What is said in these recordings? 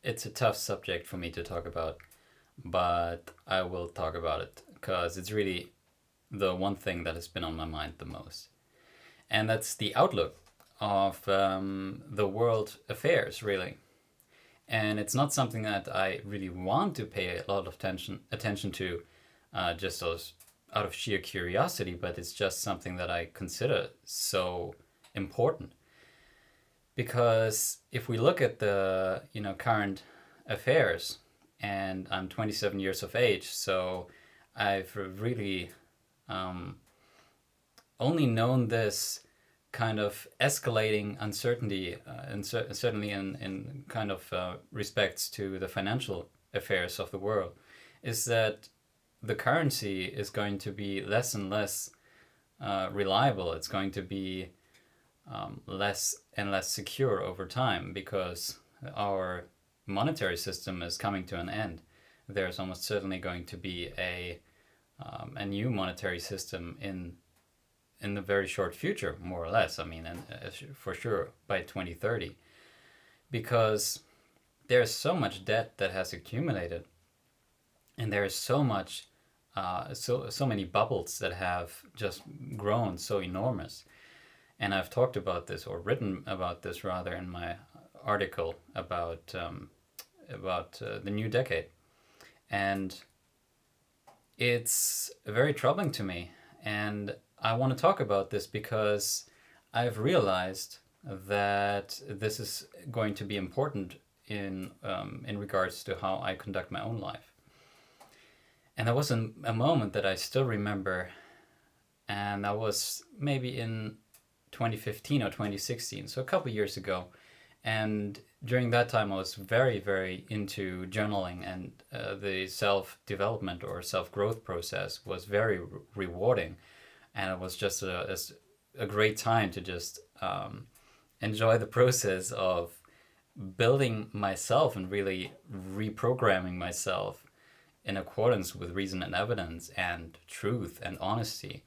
it's a tough subject for me to talk about, but I will talk about it because it's really the one thing that has been on my mind the most. And that's the outlook of the world affairs, really. And it's not something that I really want to pay a lot of attention to, just out of sheer curiosity, but it's just something that I consider so important. Because if we look at the current affairs, and I'm 27 years of age, so I've really um, only known this kind of escalating uncertainty, and certainly in kind of respects to the financial affairs of the world, is that the currency is going to be less and less reliable. It's going to be less and less secure over time because our monetary system is coming to an end. There's almost certainly going to be a new monetary system in the very short future, more or less. I mean, and for sure by 2030, because there's so much debt that has accumulated, and there's so much, so many bubbles that have just grown so enormous. And I've talked about this, or written about this rather, in my article about the new decade, and it's very troubling to me. And I want to talk about this because I've realized that this is going to be important in regards to how I conduct my own life. And there was a moment that I still remember, and that was maybe in 2015 or 2016, so a couple years ago. And during that time, I was very, very into journaling, and the self development or self growth process was very rewarding. And it was just a great time to just enjoy the process of building myself and really reprogramming myself in accordance with reason and evidence and truth and honesty.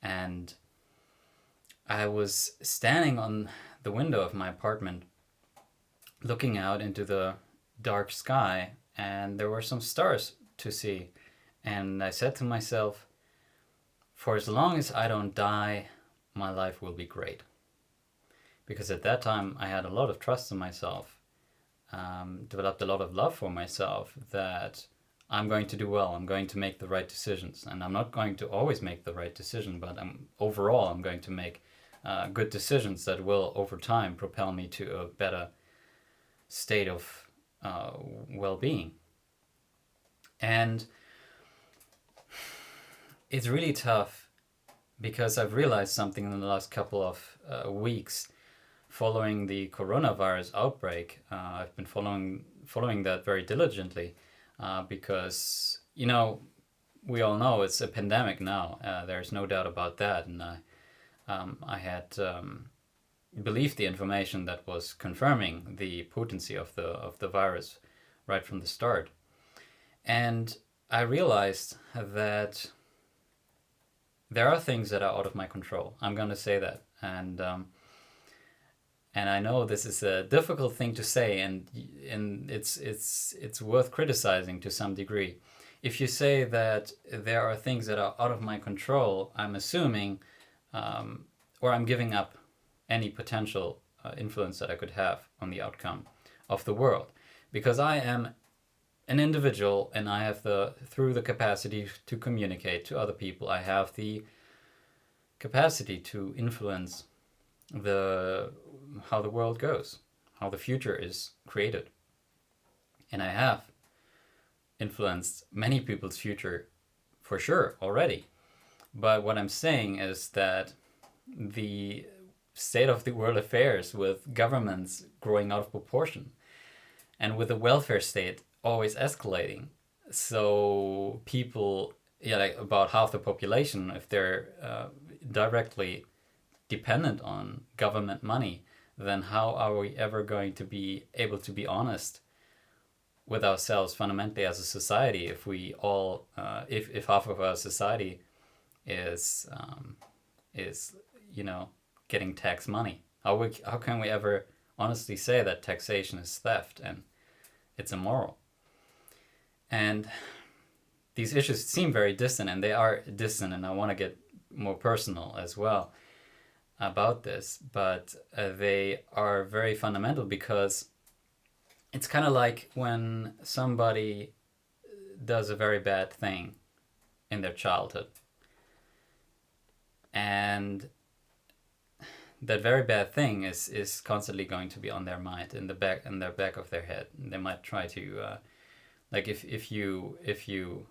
And I was standing on the window of my apartment looking out into the dark sky, and there were some stars to see. And I said to myself, for as long as I don't die, my life will be great. Because at that time, I had a lot of trust in myself, developed a lot of love for myself, that I'm going to do well, I'm going to make the right decisions. And I'm not going to always make the right decision, but overall, I'm going to make good decisions that will, over time, propel me to a better state of well-being. And it's really tough because I've realized something in the last couple of weeks following the coronavirus outbreak. I've been following that very diligently because we all know it's a pandemic now. There's no doubt about that, and I had believed the information that was confirming the potency of the virus right from the start, and I realized that there are things that are out of my control. I'm going to say that, and I know this is a difficult thing to say, and it's worth criticizing to some degree. If you say that there are things that are out of my control, I'm assuming, or I'm giving up any potential influence that I could have on the outcome of the world, because I am an individual, and I have through the capacity to communicate to other people, I have the capacity to influence how the world goes, how the future is created. And I have influenced many people's future for sure already. But what I'm saying is that the state of the world affairs, with governments growing out of proportion and with the welfare state always escalating, so people, like about half the population, if they're directly dependent on government money, then how are we ever going to be able to be honest with ourselves fundamentally as a society if we all if half of our society is getting tax money? How can we ever honestly say that taxation is theft? And it's immoral. And these issues seem very distant, and they are distant, and I want to get more personal as well about this, but they are very fundamental, because it's kind of like when somebody does a very bad thing in their childhood, and that very bad thing is constantly going to be on their mind, in their back of their head. They might try to like if you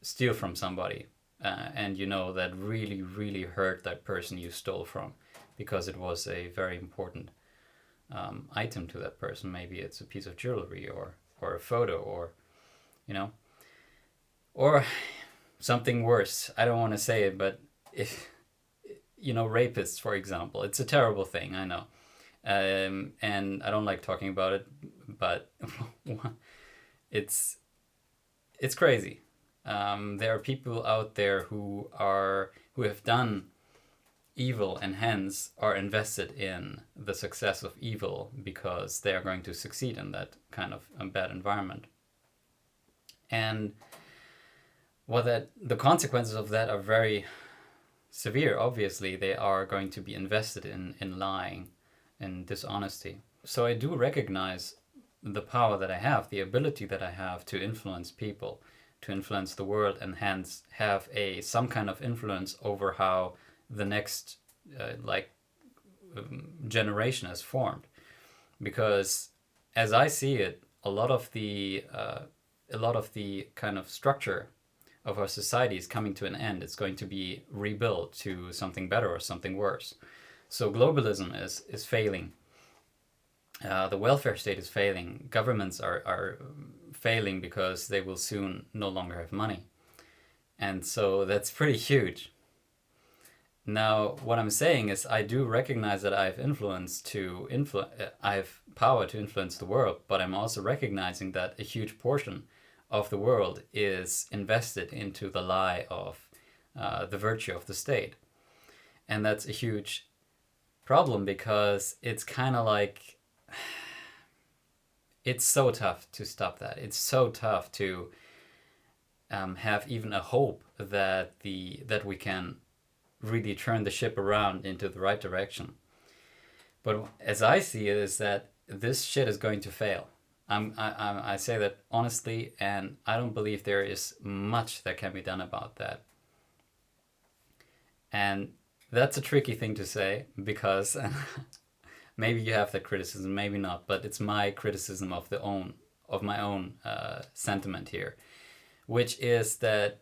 steal from somebody, and you know that really hurt that person you stole from, because it was a very important item to that person. Maybe it's a piece of jewelry, or a photo, or you know, or something worse. I don't want to say it, but if rapists, for example, it's a terrible thing, I know, and I don't like talking about it, but it's crazy. There are people out there who have done evil, and hence are invested in the success of evil, because they are going to succeed in that kind of bad environment. And the consequences of that are very severe. Obviously, they are going to be invested in lying and dishonesty. So I do recognize the power that I have, the ability that I have to influence people, to influence the world, and hence have some kind of influence over how the next generation is formed. Because as I see it, a lot of the kind of structure of our society is coming to an end. It's going to be rebuilt to something better or something worse. So globalism is failing. The welfare state is failing. Governments are failing because they will soon no longer have money. And so that's pretty huge. Now, what I'm saying is, I do recognize that I have power to influence the world, but I'm also recognizing that a huge portion of the world is invested into the lie of the virtue of the state. And that's a huge problem, because it's kind of like, it's so tough to stop that. It's so tough to have even a hope that we can really turn the ship around into the right direction. But as I see it, is that this shit is going to fail. I say that honestly, and I don't believe there is much that can be done about that. And that's a tricky thing to say, because maybe you have that criticism, maybe not, but it's my criticism of my own sentiment here, which is that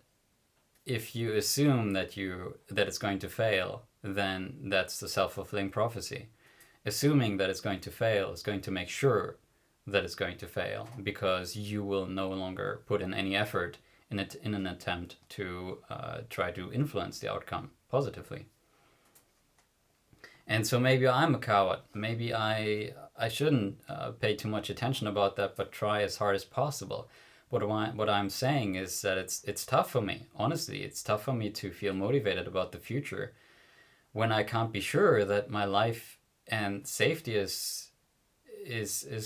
if you assume that it's going to fail, then that's the self-fulfilling prophecy. Assuming that it's going to fail is going to make sure that it's going to fail, because you will no longer put in any effort in an attempt to try to influence the outcome positively. And so maybe I'm a coward. Maybe I shouldn't pay too much attention about that, but try as hard as possible. What I'm saying is that it's tough for me. Honestly, it's tough for me to feel motivated about the future when I can't be sure that my life and safety is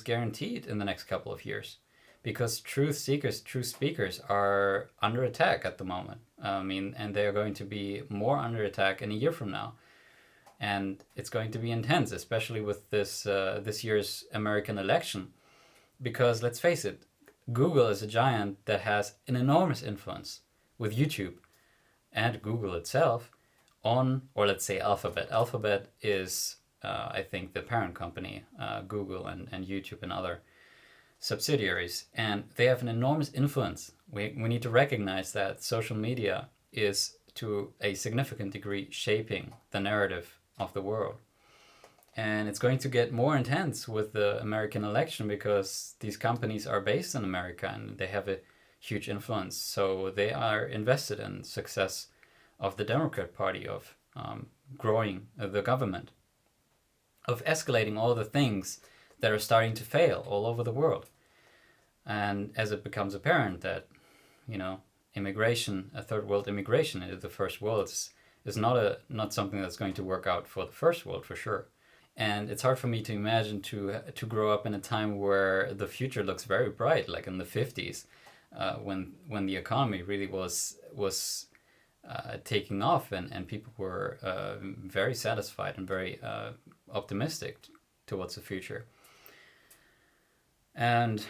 guaranteed in the next couple of years, because truth speakers are under attack at the moment. And they are going to be more under attack in a year from now, and it's going to be intense, especially with this year's American election, because let's face it, Google is a giant that has an enormous influence with YouTube and Google itself on, or let's say Alphabet. Alphabet is, I think, the parent company, Google and YouTube and other subsidiaries, and they have an enormous influence. We need to recognize that social media is, to a significant degree, shaping the narrative of the world. And it's going to get more intense with the American election, because these companies are based in America and they have a huge influence. So they are invested in success of the Democrat Party, of growing the government, of escalating all the things that are starting to fail all over the world. And as it becomes apparent that, immigration, a third world immigration into the first world is not something that's going to work out for the first world, for sure. And it's hard for me to imagine to grow up in a time where the future looks very bright, like in the 50s, when the economy really was taking off, and people were very satisfied and very optimistic towards the future. And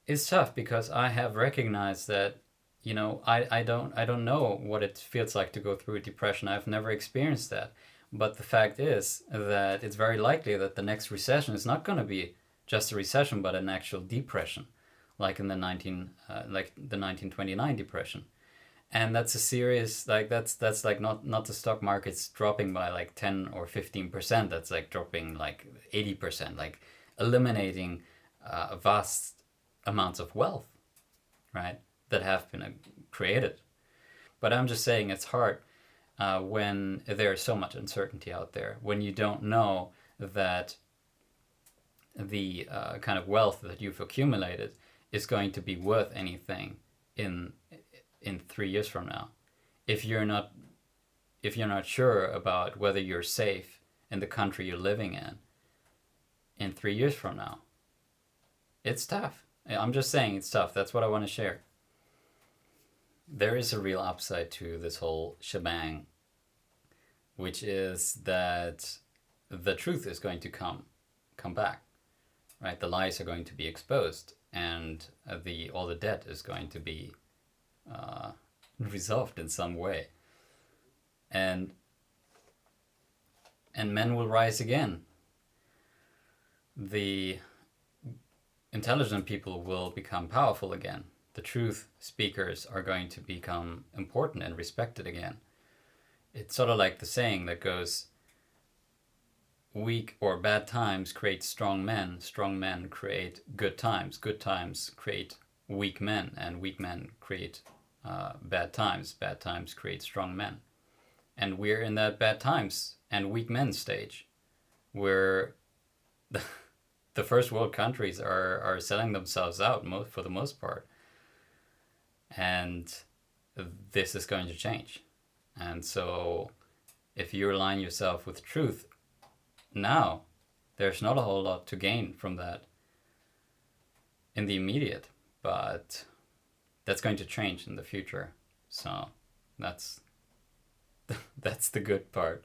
it's tough because I have recognized that, I don't know what it feels like to go through a depression. I've never experienced that. But the fact is that it's very likely that the next recession is not going to be just a recession, but an actual depression, like in like the 1929 depression. And that's a serious, like, that's like not the stock market's dropping by like 10 or 15%. That's like dropping like 80%, like eliminating vast amounts of wealth, right, that have been created. But I'm just saying it's hard when there's so much uncertainty out there, when you don't know that the kind of wealth that you've accumulated is going to be worth anything in 3 years from now. If you're not sure about whether you're safe in the country you're living in 3 years from now, it's tough. I'm just saying it's tough. That's what I want to share. There is a real upside to this whole shebang, which is that the truth is going to come back, right? The lies are going to be exposed, and all the debt is going to be resolved in some way, and men will rise again. The intelligent people will become powerful again. The truth speakers are going to become important and respected again. It's sort of like the saying that goes, weak or bad times create strong men create good times create weak men, and weak men create bad times create strong men. And we're in that bad times and weak men stage, where the first world countries are selling themselves out for the most part. And this is going to change. And so if you align yourself with truth now, there's not a whole lot to gain from that in the immediate, but that's going to change in the future. So that's the good part.